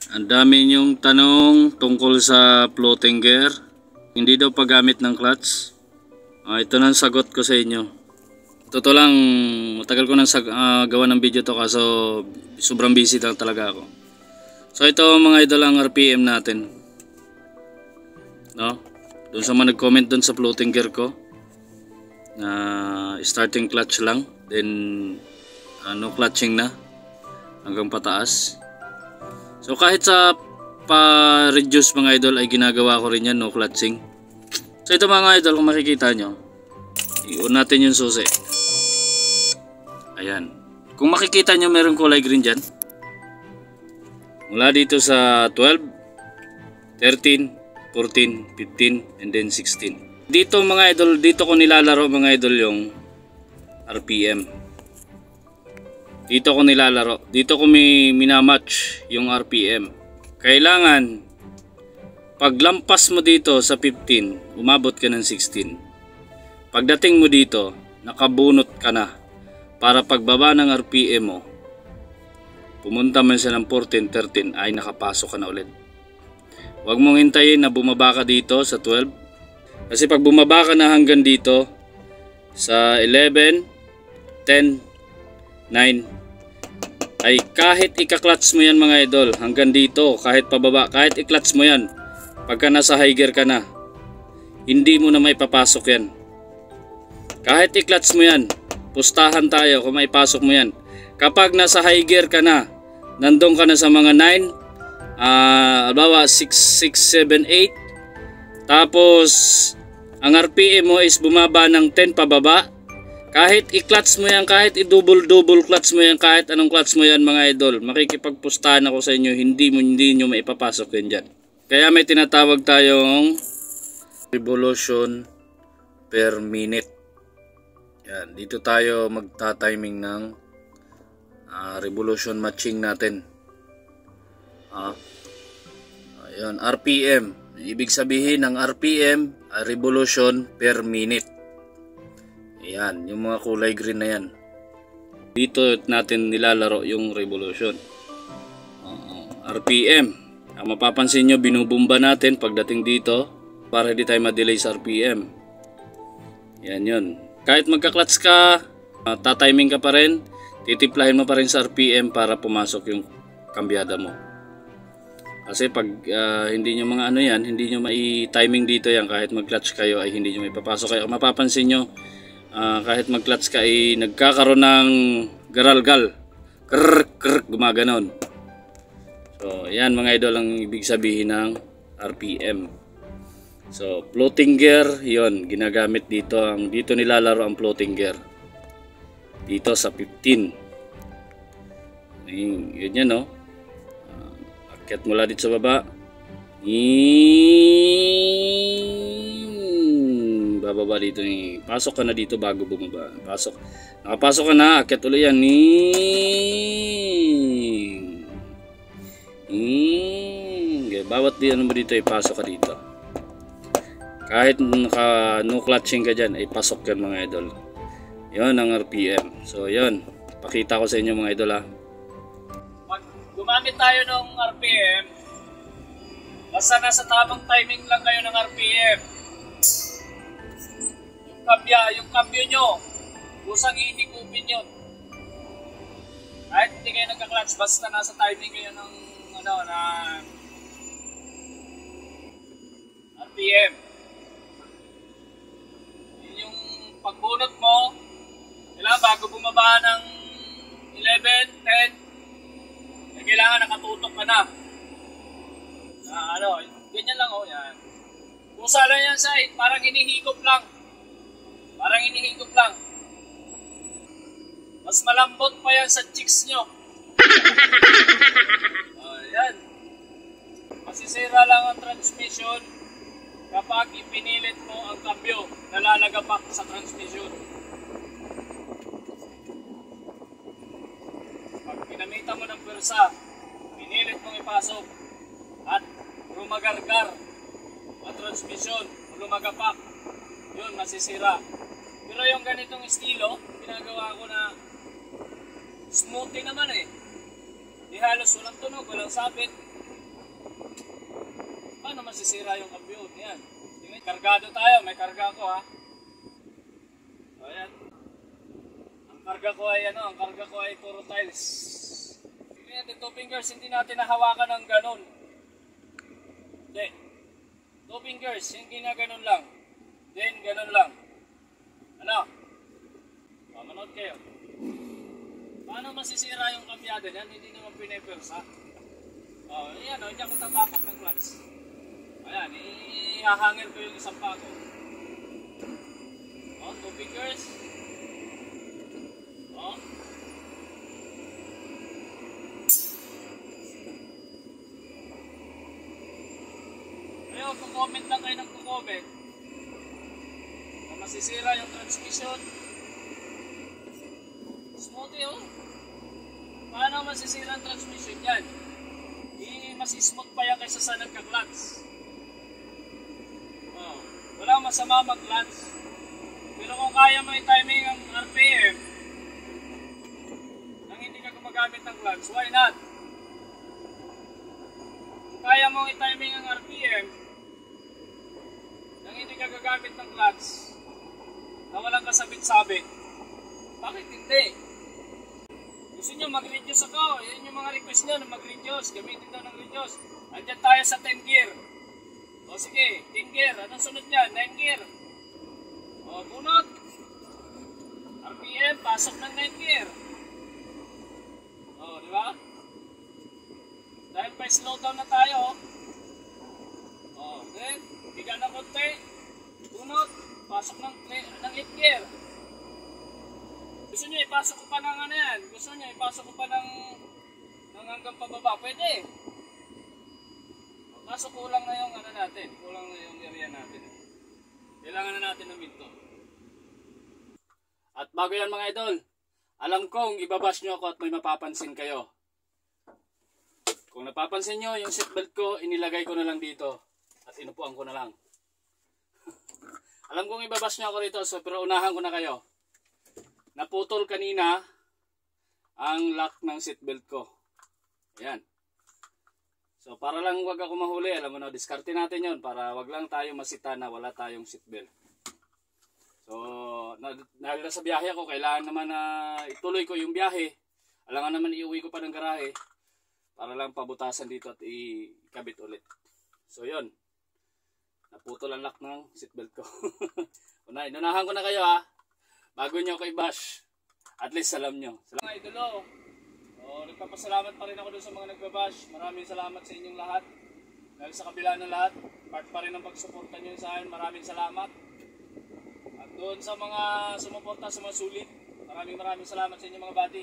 Ang dami niyong tanong tungkol sa floating gear. Hindi daw paggamit ng clutch. Ito na ang sagot ko sa inyo. Totoo lang, matagal ko nang gawa ng video to kaso sobrang busy talaga ako. So ito mga idol ang RPM natin. No? Doon sa mga nag-comment doon sa floating gear ko na starting clutch lang, then no clutching na hanggang pataas. So kahit sa pa-reduce mga idol ay ginagawa ko rin yan, no clutching. So ito mga idol, kung makikita nyo, i-on natin yung susi. Ayan. Kung makikita nyo meron kulay green dyan. Mula dito sa 12, 13, 14, 15, and then 16. Dito mga idol, dito ko nilalaro mga idol yung RPM. Dito ko nilalaro. Dito ko minamatch yung RPM. Kailangan paglampas mo dito sa 15, umabot ka ng 16. Pagdating mo dito, nakabunot ka na. Para pagbaba ng RPM mo, pumunta man siya ng 14, 13, ay nakapasok ka na ulit. Huwag mong hintayin na bumaba ka dito sa 12. Kasi pag bumaba ka na hanggang dito sa 11, 10, 9, ay kahit ika-clutch mo yan mga idol hanggang dito, kahit pababa, kahit i-clutch mo yan, pagka nasa high gear ka na, hindi mo na maipapasok yan. Kahit i-clutch mo yan, pustahan tayo kung maipasok mo yan. Kapag nasa high gear ka na, nandun ka na sa mga 9, albawa 6, 7, 8, tapos ang RPM mo is bumaba ng 10 pababa, kahit i-clutch mo yan, kahit i-double clutch mo yan, kahit anong clutch mo yan mga idol, makikipagpustahan ako sa inyo, hindi nyo maipapasok yan dyan. Kaya may tinatawag tayong revolution per minute. Yan, dito tayo magta-timing ng revolution matching natin. Ayun, RPM. Ibig sabihin ng RPM, revolution per minute. Ayan, yung mga kulay green na yan. Dito natin nilalaro yung revolution. RPM. Ang mapapansin nyo, binubumba natin pagdating dito para hindi tayo ma-delay sa RPM. Yan yun. Kahit magka-clutch ka, tatiming ka pa rin, titiplahin mo pa rin sa RPM para pumasok yung kambyada mo. Kasi pag hindi nyo mga ano yan, hindi nyo mai-timing dito yan, kahit mag-clutch kayo ay hindi nyo maipapasok. Kaya mapapansin nyo, kahit mag-clutch ka ay nagkakaroon ng garalgal. Krrrr, gumaganon. So, yan mga idol ang ibig sabihin ng RPM. So, floating gear, yon ginagamit dito. Dito nilalaro ang floating gear. Dito sa 15. Yun yan, no? Akyat mula dito sa baba. Bababa dito. Pasok ka na dito bago bumaba. Pasok. Nakapasok ka na, akyat ulit yan. Bawat ano mo dito, ipasok ka dito. Kahit naka no clutching ka dyan, ay pasok yan mga idol. Yun ang RPM. So yun, pakita ko sa inyo mga idol ha. Pag gumamit tayo ng RPM, basta nasa tamang timing lang kayo ng RPM. Yung cambio nyo, kusang iitikupin yun. Kahit hindi kayo nagka-clutch, basta nasa timing kayo ng RPM. Pagbunot mo, kailangan bago bumaba ng 11, 10, kailangan nakatutok ka na. Ganyan lang yan. Kusa lang yan sa parang hinihigop lang. Mas malambot pa yan sa chicks nyo. Yan. Masisira lang ang transmission kapag ipinilit mo ang cambio na lalagapak sa transmission. Pag pinamita mo ng pwersa, pinilit mong ipasok at lumagargar ang transmission o lumagapak, yun masisira. Pero yung ganitong estilo, ginagawa ko na smoothie naman eh. Di halos walang tunog, walang sabit. Paano masisira yung cambio? Yan. Tingnan, kargado tayo. May karga ako ha. Ayan. Ang karga ko ay ano, ang karga ko ay puro tiles. Tingnan natin, 2 fingers, hindi natin nahawakan ng ganun. Hindi. 2 fingers, hindi na ganun lang. Then, ganun lang. Ano? Manood kayo. Paano masisira yung kambyado yan? Hindi naman pinipirsa. Ayan, hindi ako tatapak ng clutch. Ayan, ihahangin ko yung isang pago. 2 fingers. Ngayon, comment lang kayo ng comment na masisira yung transmission. Smoothie oh. Paano masisira ang transmission yan? Mas smooth pa yan kaysa sa nagka-clutch. Walang masama mag-clutch. Pero kung kaya mo i-timing ang RPM nang hindi ka gumagamit ng clutch, why not? Kung kaya mo i-timing ang RPM nang hindi ka gagamit ng clutch na walang kasabit-sabit, bakit hindi? Gusto nyo mag-reduce ako, yan yung mga request nyo na mag-reduce, gamitin daw ng reduce. Andyan tayo sa 10 gear. O sige, 10 gear, anong sunod niya? 9 gear. O bunot. RPM, pasok ng 9 gear. O, di ba? Dahil pa slow down na tayo. O, then, biga na konti. Bunot, pasok ng 8 gear. Gusto nyo ipasok ko pa ng ano yan? Gusto nyo ipasok ko pa ng hanggang pababa? Pwede. Kaso kulang na yung ano natin. Kulang na yung area natin. Kailangan na natin ng minto. At bago yan mga idol, alam kong ibabash nyo ako at may mapapansin kayo. Kung napapansin nyo, yung seatbelt ko, inilagay ko na lang dito. At inupuan ko na lang. Alam kong ibabash nyo ako rito, so, pero unahan ko na kayo. Naputol kanina ang lock ng seatbelt ko. Ayan. So para lang wag ako mahuli, alam mo na, diskarte natin yon para wag lang tayo masita na wala tayong seatbelt. So dahil sa biyahe ako, kailangan naman na ituloy ko yung biyahe. Alangan naman iuwi ko pa ng garahe para lang pabutasan dito at ikabit ulit. So yon. Naputol ang lock ng seatbelt ko. Unahan ko na kayo ha. Bago nyo ako i-bash, at least alam nyo. Salamat mga idolo. Nagpapasalamat pa rin ako dun sa mga nagbabash. Maraming salamat sa inyong lahat. Dahil sa kabila ng lahat, part pa rin ng pagsuporta nyo sa akin. Maraming salamat. At doon sa mga sumuporta sa mga sulit, maraming salamat sa inyong mga bati.